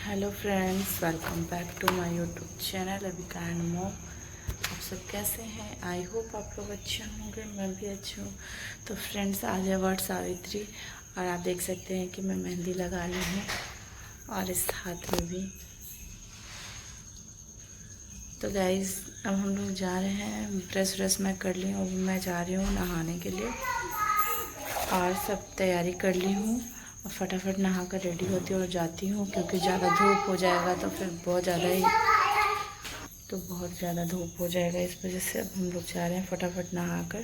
Hello friends, welcome back to my YouTube channel Abika and mom. आप सब कैसे हैं? आई होप आप लोग अच्छे होंगे, मैं भी अच्छी हूँ। तो फ्रेंड्स, आज है वट सावित्री और आप देख सकते हैं कि मैं मेहंदी लगा ली हूँ और इस हाथ में भी। तो गाइज़, अब हम लोग जा रहे हैं। ब्रश व्रश मैं कर ली हूँ, अब मैं जा रही हूँ नहाने के लिए और सब तैयारी कर ली हूँ और फटाफट नहा कर रेडी होती हूँ और जाती हूँ, क्योंकि ज़्यादा धूप हो जाएगा तो फिर बहुत ज़्यादा धूप हो जाएगा। इस वजह से अब हम लोग जा रहे हैं, फटाफट नहा कर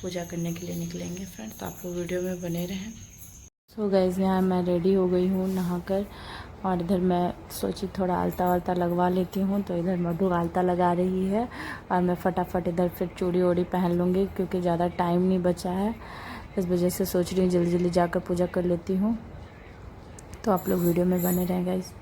पूजा करने के लिए निकलेंगे। फ्रेंड्स, तो आप लोग वीडियो में बने रहें। सो गाइज़, यहाँ मैं रेडी हो गई हूँ नहाकर और इधर मैं सोची थोड़ा आलता वालता लगवा लेती हूँ। तो इधर मधु आलता लगा रही है और मैं फटाफट इधर फिर चूड़ी वूड़ी पहन लूँगी, क्योंकि ज़्यादा टाइम नहीं बचा है। इस वजह से सोच रही हूँ जल्दी जल्दी जाकर पूजा कर लेती हूँ। तो आप लोग वीडियो में बने रहें गाइज़।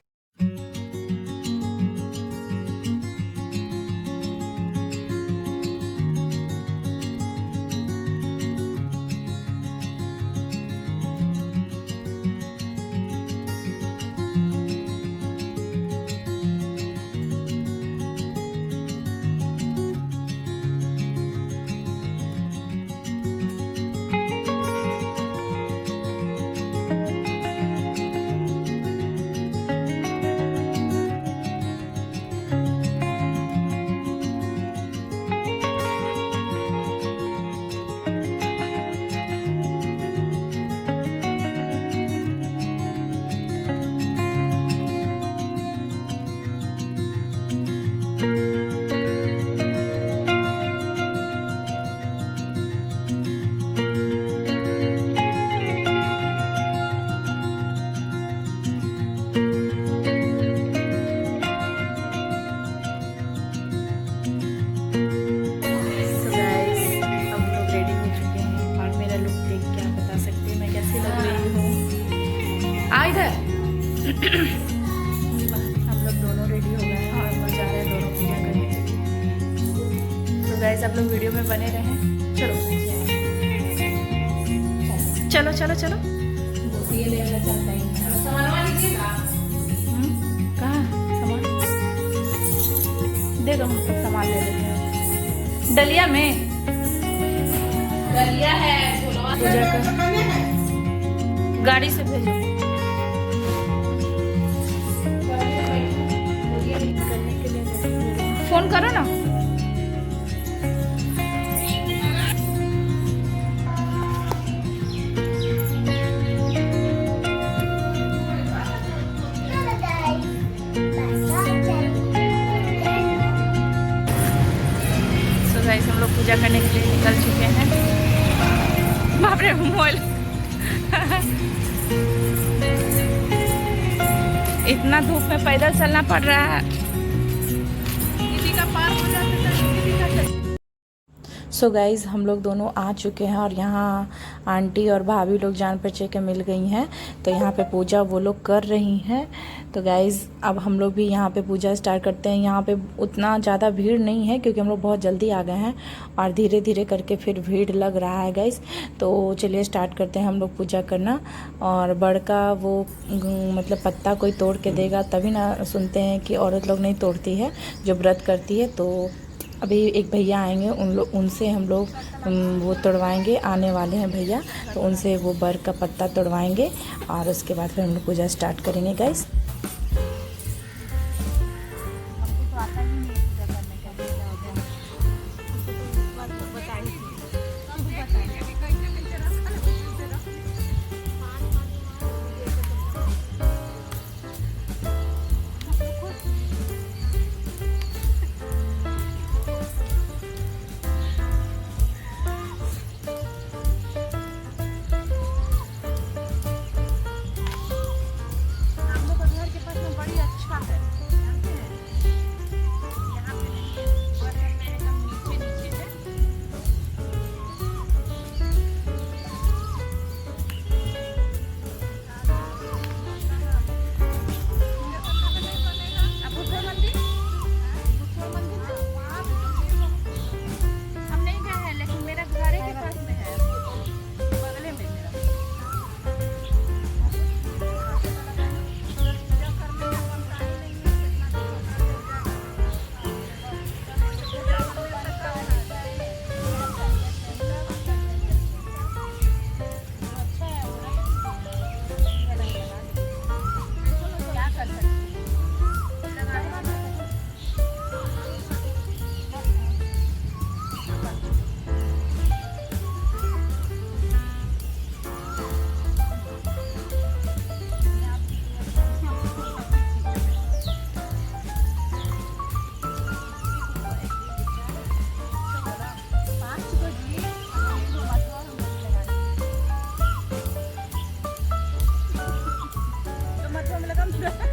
हम लोग दोनों रेडी हो गए हैं और हम जा रहे हैं दोनों पूजा करने के लिए। तो गाइस, आप लोग वीडियो में बने रहें। चलो चलो चलो चलो। कहाँ सामान दे दो, हम सब सामान ले लेते हैं। डलिया में डलिया है, पूजा कर गाड़ी से भेजो। फोन करो ना। सो गाइस, हम लोग पूजा करने के लिए निकल चुके हैं। बाप रे, मोबाइल इतना धूप में पैदल चलना पड़ रहा है। सो गाइज़, हम लोग दोनों आ चुके हैं और यहाँ आंटी और भाभी लोग जान पहचान के मिल गई हैं। तो यहाँ पे पूजा वो लोग कर रही हैं। तो गाइज़, अब हम लोग भी यहाँ पे पूजा स्टार्ट करते हैं। यहाँ पे उतना ज़्यादा भीड़ नहीं है, क्योंकि हम लोग बहुत जल्दी आ गए हैं और धीरे धीरे करके फिर भीड़ लग रहा है गाइज़। तो चलिए स्टार्ट करते हैं हम लोग पूजा करना। और बड़ का वो मतलब पत्ता कोई तोड़ के देगा तभी ना सुनते हैं कि औरत लोग नहीं तोड़ती है जो व्रत करती है। तो अभी एक भैया आएंगे, उनसे हम लोग वो तोड़वाएंगे। आने वाले हैं भैया, तो उनसे वो बर का पत्ता तोड़वाएंगे और उसके बाद फिर हम लोग पूजा स्टार्ट करेंगे गाइस। में लगा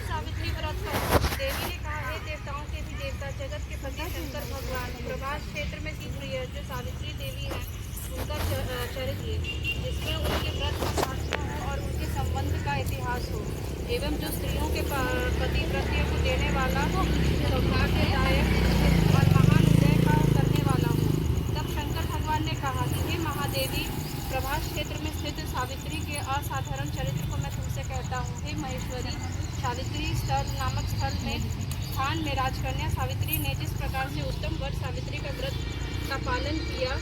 सावित्री व्रत पर देवी ने कहा है, देवताओं के भी देवता जगत के पति शंकर भगवान प्रभास क्षेत्र में की प्रिय जो सावित्री देवी है उनका चरित्र जिसमें उनके व्रत का शास्त्र हो और उनके संबंध का इतिहास हो एवं जो स्त्रियों के पतिव्रत्य को देने वाला हो, सौभाग्यदायक और महान उदय का करने वाला हो। तब शंकर भगवान ने कहा कि हे महादेवी, प्रभास क्षेत्र में स्थित सावित्री के असाधारण चरित्र को मैं तुमसे कहता हूँ। हे महेश्वरी, सावित्री स्थल नामक स्थल में स्थान में राजकन्या सावित्री ने जिस प्रकार से उत्तम व्रत सावित्री का व्रत का पालन किया,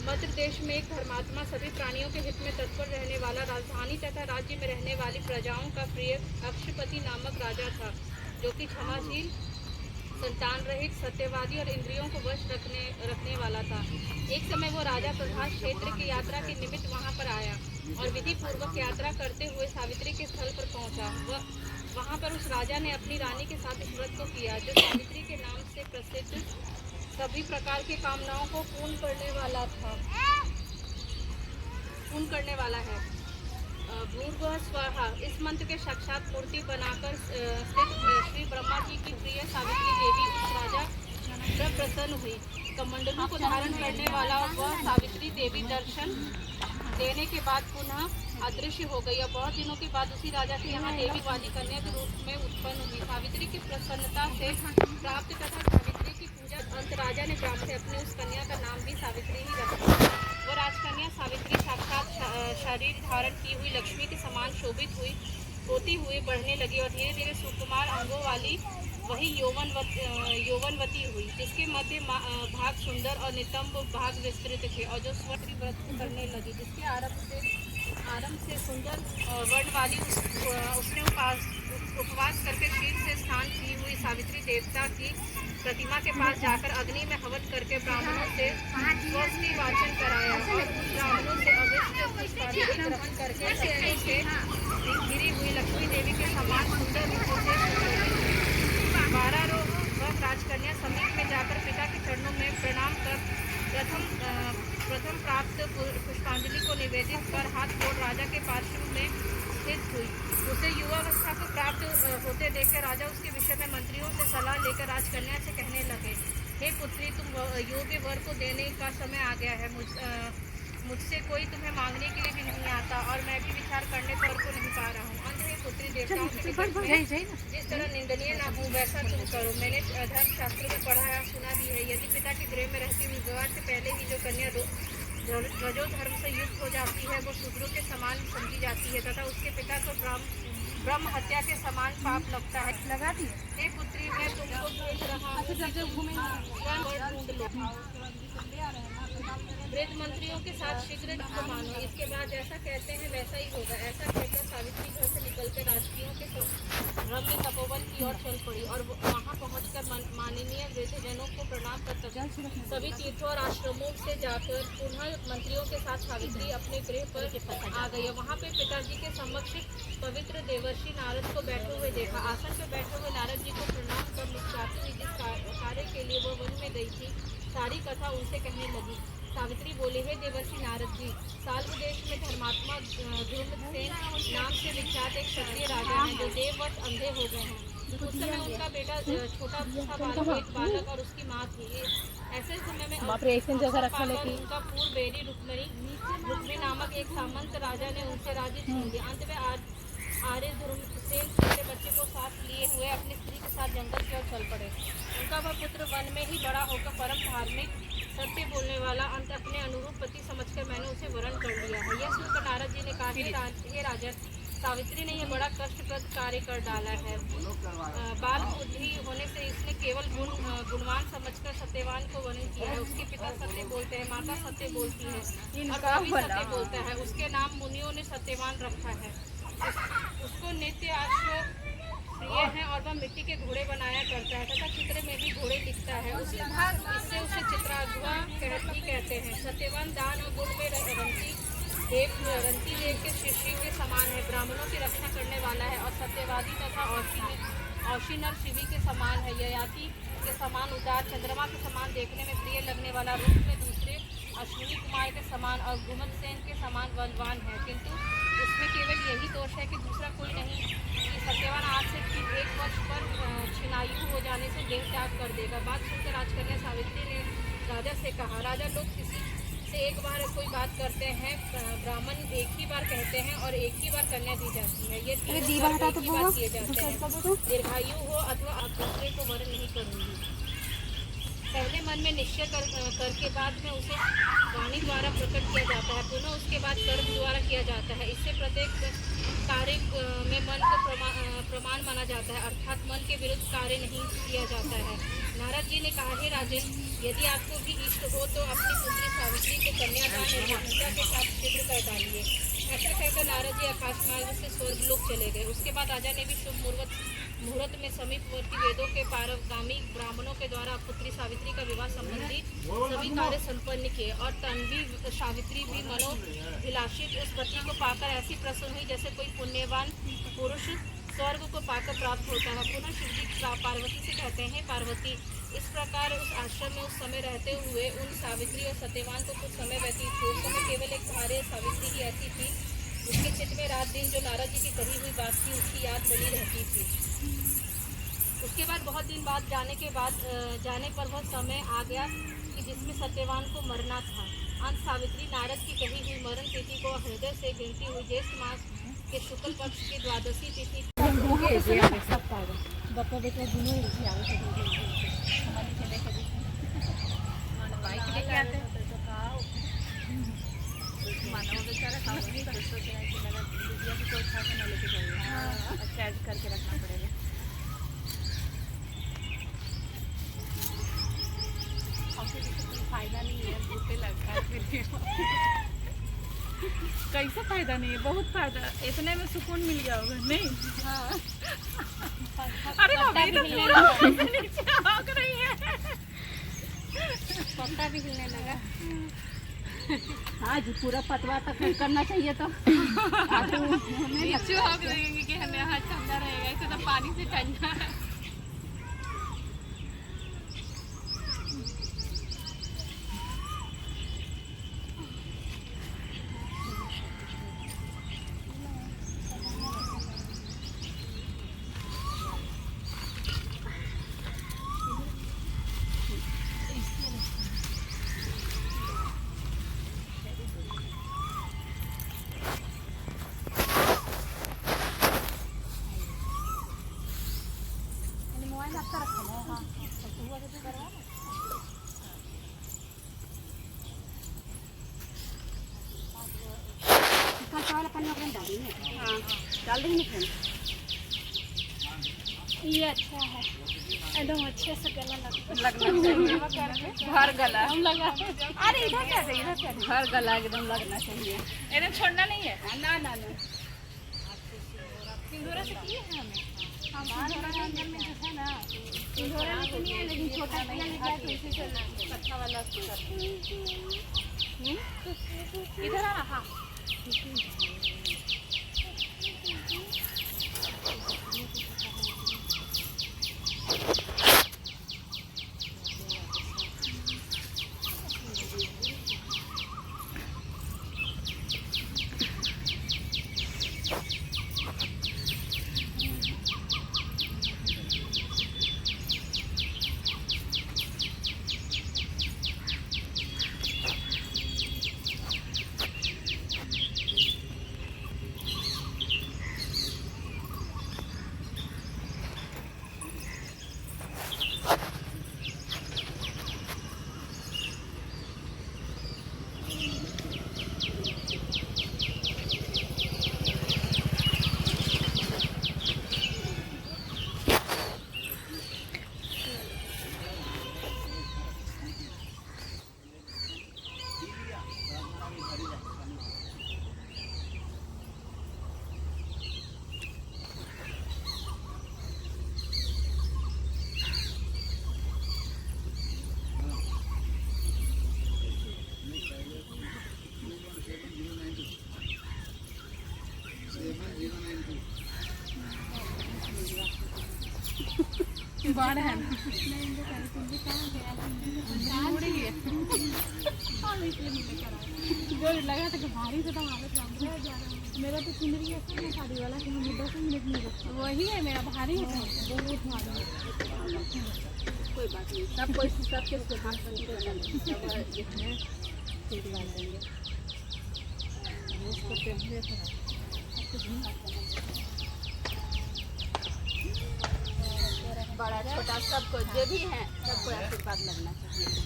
मध्य देश में एक धर्मात्मा सभी प्राणियों के हित में तत्पर रहने वाला राजधानी तथा राज्य में रहने वाली प्रजाओं का प्रिय अक्षपति नामक राजा था, जो कि क्षमाशील, संतान रहित, सत्यवादी और इंद्रियों को वश रखने वाला था। एक समय वो राजा प्रभास क्षेत्र की यात्रा के निमित्त वहां पर आया और विधि पूर्वक यात्रा करते हुए सावित्री के स्थल पर पहुंचा। वहां पर उस राजा ने अपनी रानी के साथ इस व्रत को किया जो सावित्री के नाम से प्रसिद्ध सभी प्रकार की कामनाओं को पूर्ण करने वाला है। भूर्भुवः स्वः इस मंत्र के साक्षात मूर्ति बनाकर स्थित श्री ब्रह्मा जी की प्रिय सावित्री देवी उस राजा पर प्रसन्न हुई। कमंडलों को धारण करने वाला वह सावित्री देवी दर्शन देने के बाद पुनः अदृश्य हो गई और बहुत दिनों के बाद उसी राजा के यहाँ देवी वाली कन्या के रूप में उत्पन्न हुई। सावित्री की प्रसन्नता से प्राप्त तथा सावित्री की पूजा अंत राजा ने ब्राह्मण से अपनी उस कन्या का नाम भी सावित्री ही रखा। वो राजकन्या सावित्री साक्षात शरीर धारण की हुई लक्ष्मी के समान शोभित होती हुई बढ़ने लगी और धीरे धीरे सुकुमार अंगों वाली वही यौवनवती हुई, जिसके मध्य भाग सुंदर और नितंब भाग विस्तृत थे और जो स्वर्ण व्रत करने लगी, जिसके आरंभ से सुंदर वर्ण वाली उसने उपवास करके शील से स्नान की हुई सावित्री देवता की प्रतिमा के पास जाकर अग्नि में हवन करके ब्राह्मणों से स्वस्ति वाचन कराया और ब्राह्मणों से अवश्य पुष्पांजलि ग्रहण करके घिरी हुई लक्ष्मी देवी के समान सुंदर रूपों से 12 रोज वह राजकन्या समीप में जाकर पिता के चरणों में प्रणाम कर प्रथम प्राप्त पुष्पांजलि को निवेदित कर हाथ जोड़ राजा के पार्श्व में स्थित हुई। उसे युवावस्था को प्राप्त होते देखकर राजा उसके विषय में मंत्रियों से सलाह लेकर राजकन्या से कहने लगे, हे पुत्री, तुम योग्य वर को देने का समय आ गया है। मुझसे कोई तुम्हें मांगने के लिए भी नहीं आता और मैं भी विचार करने पर को नहीं पा रहा हूँ। अंत में पुत्री देवताओं के जिस तरह निंदनीय ना हो वैसा तुम करो। मैंने धर्म शास्त्र में पढ़ा है, सुना भी है, यदि पिता के गृह में रहती हुई विवाह से पहले ही जो कन्या रजो धर्म से युक्त हो जाती है वो शूद्रों के समान समझी जाती है तथा उसके पिता को ब्रह्म हत्या के समान पाप लगता है। लगा दी हे पुत्री, मैं तुमको भेज रहा हूँ, वृद्ध मंत्रियों के साथ शीघ्र को मानो। इसके बाद जैसा कहते हैं वैसा ही होगा। ऐसा कहकर सावित्री घर से निकलकर राजकियों के रम्य तपोवन की ओर चल पड़ी और वहां पहुंचकर माननीय वृद्धजनों को प्रणाम करते सभी तीर्थों और आश्रमों से जाकर पुनः मंत्रियों के साथ सावित्री अपने गृह पर आ गई। वहां पे पिताजी के समक्ष पवित्र देवर्षि नारद को बैठे हुए देखा। आसन पर बैठे हुए नारद जी को प्रणाम कर मुस्कुराती हुई जिस कार्य के लिए वो वन में गई थी सारी कथा उनसे कहने लगी। सावित्री बोली, हे देवर्षि नारद जी, साल्व देश में धर्मात्मा ध्रुवसेन नाम से विख्यात एक क्षत्रिय राजा हैं जो देववश अंधे हो गए हैं। उस समय उनका बेटा छोटा था एक बालक और उसकी माँ थी। ऐसे समय में उनका पूर्व बेरी रुक्मी नामक एक सामंत राजा ने उनसे राज्य छीन लिया। अंत में आर्य ध्रुवसेन छोटे बच्चे को साथ लिए हुए अपनी स्त्री के साथ जंगल की ओर चल पड़े। उनका वह पुत्र वन में ही बड़ा होकर परम धार्मिक सत्य बोलने वाला अंत अपने अनुरूप पति समझकर मैंने उसे वरण कर लिया है। यह सुनकर नारद जी ने कहा, हे राजन, सावित्री ने यह बड़ा कष्टप्रद कार्य कर डाला है। बाल बुद्धि होने से इसने केवल गुणवान समझकर सत्यवान को वर्णन किया है। उसके पिता सत्य बोलते हैं, माता सत्य बोलती है और कवि सत्य बोलता है। उसके नाम मुनियों ने सत्यवान रखा है। उसको नित्य आश्रय प्रिय वह मिट्टी के घोड़े बनाया करता है तथा चित्र में भी घोड़े लिखता है। इससे उसे चित्राध्वा भी कहते हैं। सत्यवान दान और गुण में रंती देव के शिष्य के समान है। ब्राह्मणों की रक्षा करने वाला है और सत्यवादी तथा औशीन और शिवी के समान है। ययाति के समान उदार, चंद्रमा के समान देखने में प्रिय लगने वाला, रूप में दूसरे अश्विनी कुमार के समान और गुमत सेन के समान बलवान है, किंतु उसमें केवल यही दोष है कि दूसरा कोई नहीं कि सत्यवान आज से ठीक 1 वर्ष पर छिनायु हो जाने से देह त्याग कर देगा। बात सुनकर राजकन्या सावित्री ने राजा से कहा, राजा, लोग किसी से एक बार कोई बात करते हैं, ब्राह्मण एक ही बार कहते हैं और एक ही बार कन्या दी जाती है। ये 3 बार एक ही बार किए जाते हैं। दीर्घायु हो अथवा आप दूसरे को वर्ण नहीं करूँगी। पहले मन में निश्चय करके बाद में उसे वाणी द्वारा प्रकट किया जाता है, पुनः उसके बाद कर्म द्वारा किया जाता है। इससे प्रत्येक कार्य में मन को प्रमाण माना जाता है, अर्थात मन के विरुद्ध कार्य नहीं किया जाता है। नारद जी ने कहा, हे राजन, यदि आपको भी इष्ट हो तो अपनी पुत्री सावित्री को कन्यादान निर्मलता के साथ शीघ्र कर डालिए। ऐसा कहकर नारद जी आकाश मार्ग से स्वर्गलोक चले गए। उसके बाद राजा ने भी शुभ मुहूर्त में समीपवर्ती वेदों के पारगामी ब्राह्मणों के द्वारा पुत्री सावित्री का विवाह संबंधी सभी कार्य संपन्न किए और तन्वी सावित्री भी मनोभिलाषित उस पति को पाकर ऐसी प्रसन्न हुई जैसे कोई पुण्यवान पुरुष स्वर्ग को पाकर प्राप्त होता है। पुनः शिवजी पार्वती से कहते हैं, पार्वती, इस प्रकार उस आश्रम में उस समय रहते हुए उन सावित्री और सत्यवान को कुछ समय व्यतीत हुए। उस समय केवल एक भार्य सावित्री ही ऐसी थी जिसके चित्त में रात दिन जो नारद जी की कही हुई बात थी उसकी याद बनी रहती थी। उसके बाद बहुत दिन बाद जाने पर वह समय आ गया कि जिसमें सत्यवान को मरना था। अंत सावित्री नारद की कही हुई मरण तिथि को हृदय से गिनती हुई ज्येष्ठ मास के शुक्ल पक्ष की 12वीं तिथि करके रखना पड़ेगा। फायदा नहीं है, भूखे लगता है फिर। कैसे फायदा नहीं है? बहुत फायदा, इतने में सुकून मिल गया होगा नहीं? हाँ। अरे अभी तो पूरा नीचे भाग रही है, पत्ता भी हिलने लगा। हाँ जी, पूरा पतवा तक करना चाहिए तो नीचे भाग रहेंगे कि हमें हाथ ठंडा रहेगा, इसे तो पानी से ठंडा है। डाल देंगे फ्रेंड। ये अच्छा है, एकदम अच्छे से गला लगना चाहिए। भर गला हम लगा। अरे इधर कैसे, इधर कैसे? भर गला एकदम लगना चाहिए, एकदम छोड़ना नहीं है। ना ना ना, सिंदूरा से किए हैं हमें अंदर में जो है ना, सिंदूरा में नहीं है लेकिन छोटा किया लिखा है तो इसी से कच्चा वाला इधर आ। हाँ बाढ़ है जो लगा था कि भारी से तो हालत मेरा तो चुनरी ऐसा है शादी वाला कि हम 10 मिनट में रखते वही है मेरा भारी है बहुत भारी कोई बात नहीं सब कोई सबके हाथ बंद कर देंगे ठीक बात देंगे उसको पहले बड़ा छोटा सबको जो भी है सबको आशीर्वाद लगना चाहिए।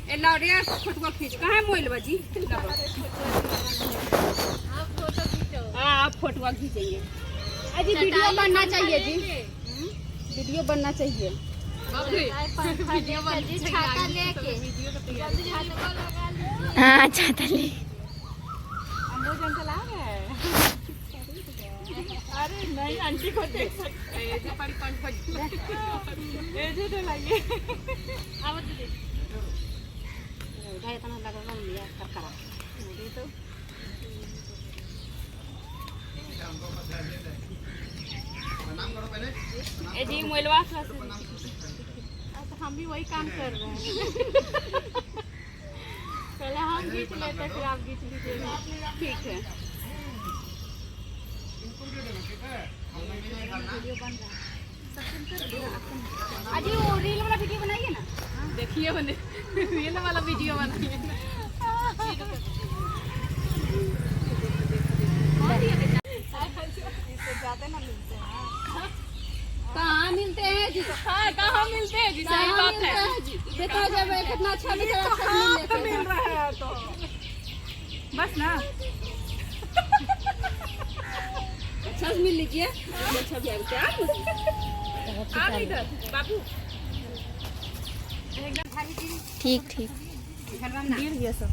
ए लौरिया फोटो खींच कहाँ है मोबाइल बाजी आप फोटो खींचो। हाँ आप फोटो खींचेंगे अजी वीडियो बनना चाहिए जी वीडियो बनना चाहिए छाता लेके हाँ छाता ले अरे नहीं आंटी को देख सकते हैं तो लगे अब इतना लगा लिया करकरा तो ए जी मोबाइलवा हम भी वही काम कर रहे हैं पहले हम खींच लेते फिर आप खींच लीजिएगा ठीक है अजी वो रील वाला वीडियो बनाइए ना देखिए बने रील वाला वीडियो बनाइए जाते ना मिलते हैं कहाँ मिलते हैं जी हाँ कहाँ मिलते हैं जी सही बात है देखा जाए कितना अच्छा मिल रहा है तो बस ना अच्छा मिल लीजिए अच्छा भी क्या आ इधर बाबू ठीक ठीक गिर गया सब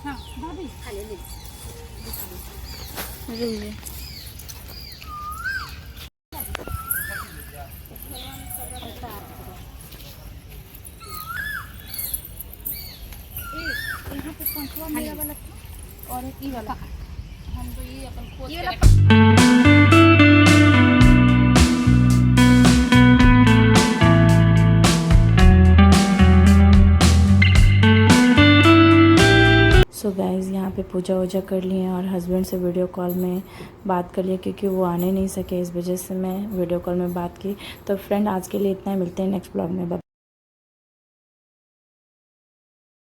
हाँ भाभी खाली ले यहाँ पे पंखवा मेरा वाला और एक ये वाला हम तो ये अपन खोज सो गाइज़ यहाँ पे पूजा वूजा कर लिए और हस्बैंड से वीडियो कॉल में बात कर लिया क्योंकि वो आने नहीं सके इस वजह से मैं वीडियो कॉल में बात की। तो फ्रेंड आज के लिए इतना ही, मिलते हैं नेक्स्ट ब्लॉग में।